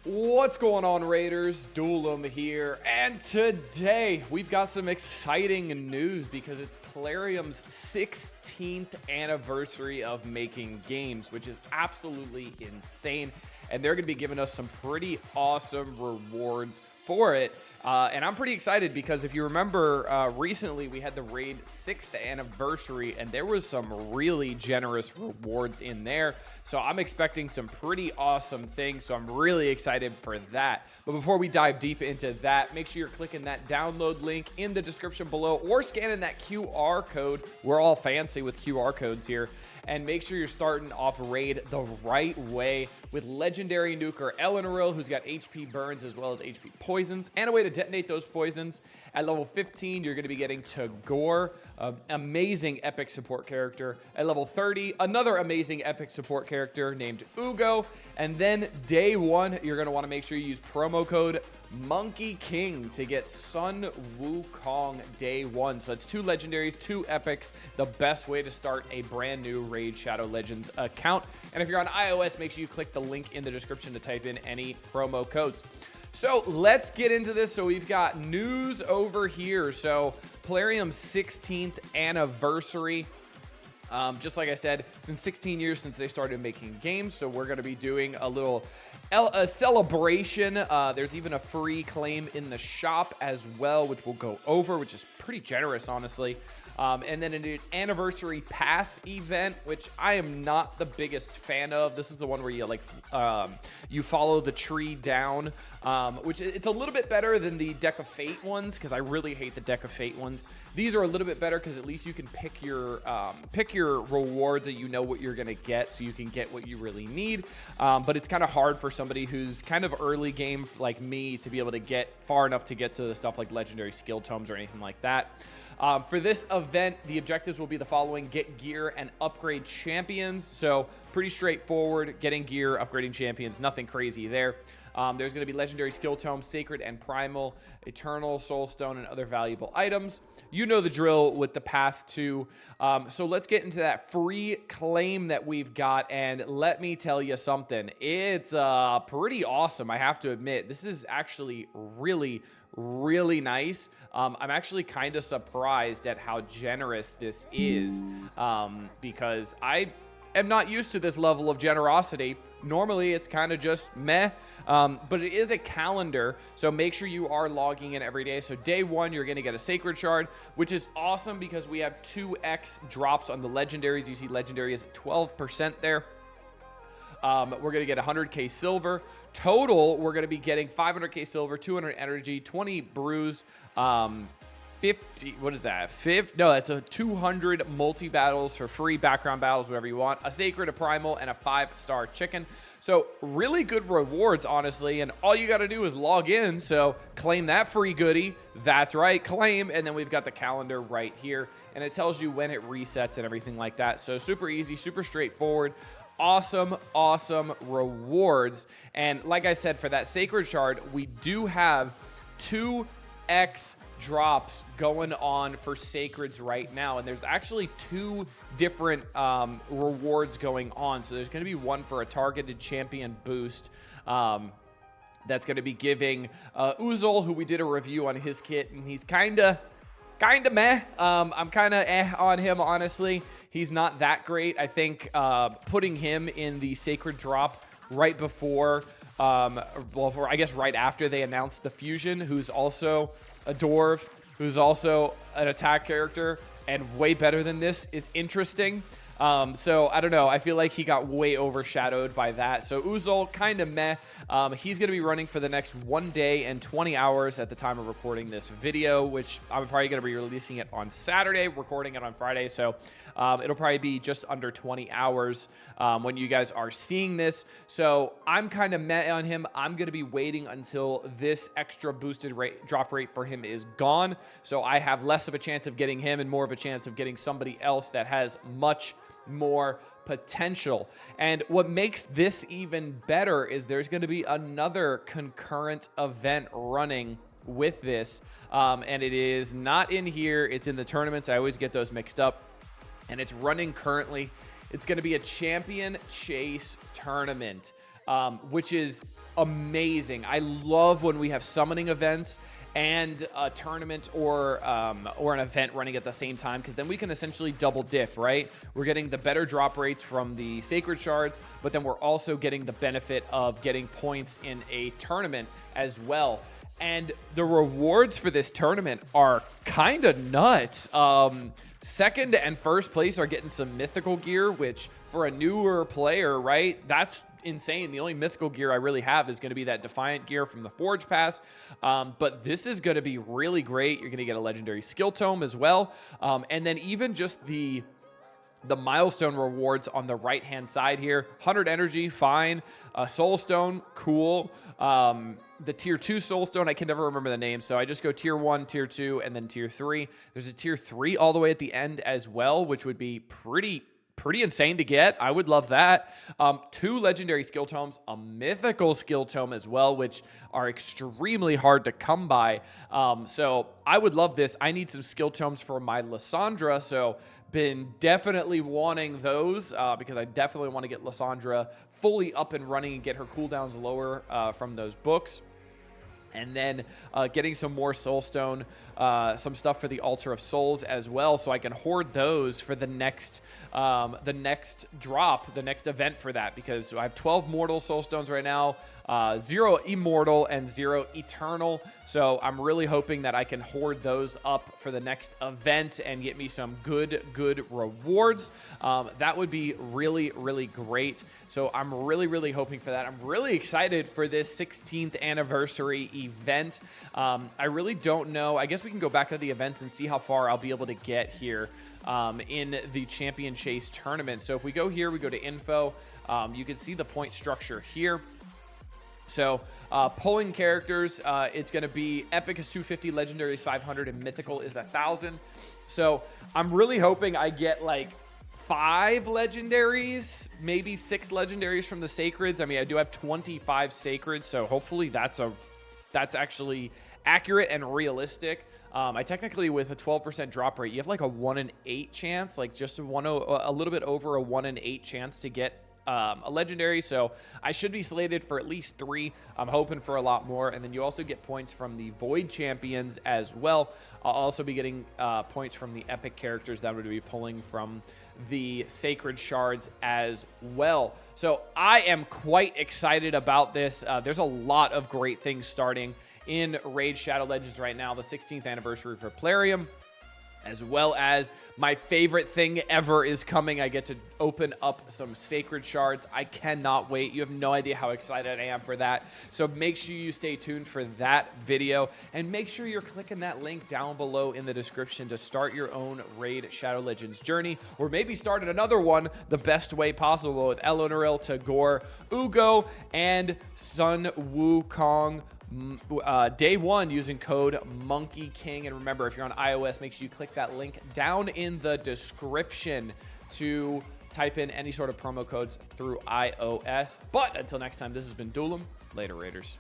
What's going on, Raiders? Duelum here, and today we've got some exciting news because it's Plarium's 16th anniversary of making games, which is absolutely insane, and they're going to be giving us some pretty awesome rewards for it. And I'm pretty excited because if you remember, recently we had the Raid 6th anniversary, and there was some really generous rewards in there. So I'm expecting some pretty awesome things. So I'm really excited for that. But before we dive deep into that, make sure you're clicking that download link in the description below or scanning that QR code. We're all fancy with QR codes here. And make sure you're starting off Raid the right way with Legendary Nuker Eleanor, who's got HP burns as well as HP poisons, and a way to detonate those poisons. At level 15, you're going to be getting Tagore, an amazing epic support character. At level 30, another amazing epic support character named Ugo. And then day one, you're going to want to make sure you use promo code Monkey King to get Sun Wukong day one. So that's 2 legendaries, 2 epics, the best way to start a brand new Raid Shadow Legends account. And if you're on iOS, make sure you click the link in the description to type in any promo codes. So let's get into this. So we've got news over here. So Plarium's 16th anniversary. Just like I said, it's been 16 years since they started making games, so we're going to be doing a celebration. There's even a free claim in the shop as well, which we'll go over, which is pretty generous, honestly. And then an anniversary path event, which I am not the biggest fan of. This is the one where you you follow the tree down, which it's a little bit better than the Deck of Fate ones, because I really hate the Deck of Fate ones. These are a little bit better because at least you can pick your rewards, that you know what you're gonna get, so you can get what you really need. But it's kind of hard for somebody who's kind of early game like me to be able to get far enough to get to the stuff like legendary skill tomes or anything like that. For this event, the objectives will be the following: get gear and upgrade champions. So pretty straightforward, getting gear, upgrading champions, nothing crazy there. There's going to be legendary skill tomes, sacred and primal, eternal, soulstone, and other valuable items. You know the drill with the path to. So let's get into that free claim that we've got. And let me tell you something. It's pretty awesome, I have to admit. This is actually really nice. I'm actually kind of surprised at how generous this is, because I am not used to this level of generosity. Normally it's kind of just meh, but it is a calendar, so make sure you are logging in every day. So day one, you're going to get a sacred shard, which is awesome because we have 2x drops on the legendaries. You see legendary is 12% there. We're going to get 100k silver. Total, we're going to be getting 500k silver, 200 energy, 20 brews, 50, what is that? No, that's a 200 multi-battles for free, background battles, whatever you want, a sacred, a primal, and a 5-star chicken. So really good rewards, honestly, and all you got to do is log in, so claim that free goodie. That's right, claim, and then we've got the calendar right here, and it tells you when it resets and everything like that. So super easy, super straightforward. Awesome rewards. And like I said, for that sacred shard, we do have 2x drops going on for sacreds right now, and there's actually 2 different rewards going on. So there's going to be one for a targeted champion boost, that's going to be giving Uzol, who we did a review on his kit, and he's kind of meh. I'm kind of on him, honestly. He's not that great. I think putting him in the sacred drop right before, I guess right after they announced the fusion, who's also a dwarf, who's also an attack character, and way better than this, is interesting. So I don't know. I feel like he got way overshadowed by that. So Uzol, kind of meh. He's going to be running for the next 1 day and 20 hours at the time of recording this video, which I'm probably going to be releasing it on Saturday, recording it on Friday. So it'll probably be just under 20 hours when you guys are seeing this. So I'm kind of meh on him. I'm going to be waiting until this extra boosted drop rate for him is gone. So I have less of a chance of getting him and more of a chance of getting somebody else that has much more potential. And what makes this even better is there's going to be another concurrent event running with this, and it is not in here, it's in the tournaments. I always get those mixed up, and it's running currently. It's going to be a champion chase tournament. which is amazing. I love when we have summoning events and a tournament or an event running at the same time, because then we can essentially double dip, right? We're getting the better drop rates from the sacred shards, but then we're also getting the benefit of getting points in a tournament as well. And the rewards for this tournament are kind of nuts. Second and first place are getting some mythical gear, which for a newer player, right, that's insane. The only mythical gear I really have is going to be that Defiant gear from the Forge Pass. But this is going to be really great. You're going to get a legendary skill tome as well. And then even just the milestone rewards on the right hand side here. 100 energy, fine. Soul stone, cool. The tier 2 soul stone, I can never remember the name, so I just go tier 1, tier 2, and then tier 3. There's a tier 3 all the way at the end as well, which would be pretty insane to get. I would love that. 2 legendary skill tomes, a mythical skill tome as well, which are extremely hard to come by. So I would love this. I need some skill tomes for my Lysandra, so been definitely wanting those because I definitely want to get Lysandra fully up and running and get her cooldowns lower from those books. And then getting some more soulstone, some stuff for the Altar of Souls as well, so I can hoard those for the next drop, the next event for that, because I have 12 mortal soulstones right now, 0 immortal and 0 eternal. So I'm really hoping that I can hoard those up for the next event and get me some good rewards. That would be really great. So I'm really hoping for that. I'm really excited for this 16th anniversary event. I really don't know. I guess we can go back to the events and see how far I'll be able to get here in the Champion Chase tournament. So if we go here, we go to info, you can see the point structure here. So pulling characters, it's going to be epic is 250, legendary is 500, and mythical is 1,000. So I'm really hoping I get like 5 legendaries, maybe 6 legendaries from the sacreds. I mean, I do have 25 sacreds, so hopefully that's actually accurate and realistic. I technically, with a 12% drop rate, you have like a 1 in 8 chance, like just a little bit over a 1 in 8 chance to get a legendary. So I should be slated for at least 3. I'm hoping for a lot more. And then you also get points from the Void Champions as well. I'll also be getting points from the epic characters that would be pulling from the Sacred Shards as well. So I am quite excited about this. There's a lot of great things starting in Raid Shadow Legends right now, the 16th anniversary for Plarium, as well as my favorite thing ever is coming. I get to open up some Sacred Shards. I cannot wait. You have no idea how excited I am for that. So make sure you stay tuned for that video, and make sure you're clicking that link down below in the description to start your own Raid Shadow Legends journey, or maybe start another one the best way possible with Elonaril, Tagore, Ugo, and Sun Wukong. Day 1 using code Monkey King. And remember, if you're on iOS, make sure you click that link down in the description to type in any sort of promo codes through iOS. But until next time, this has been Duelim. Later, Raiders.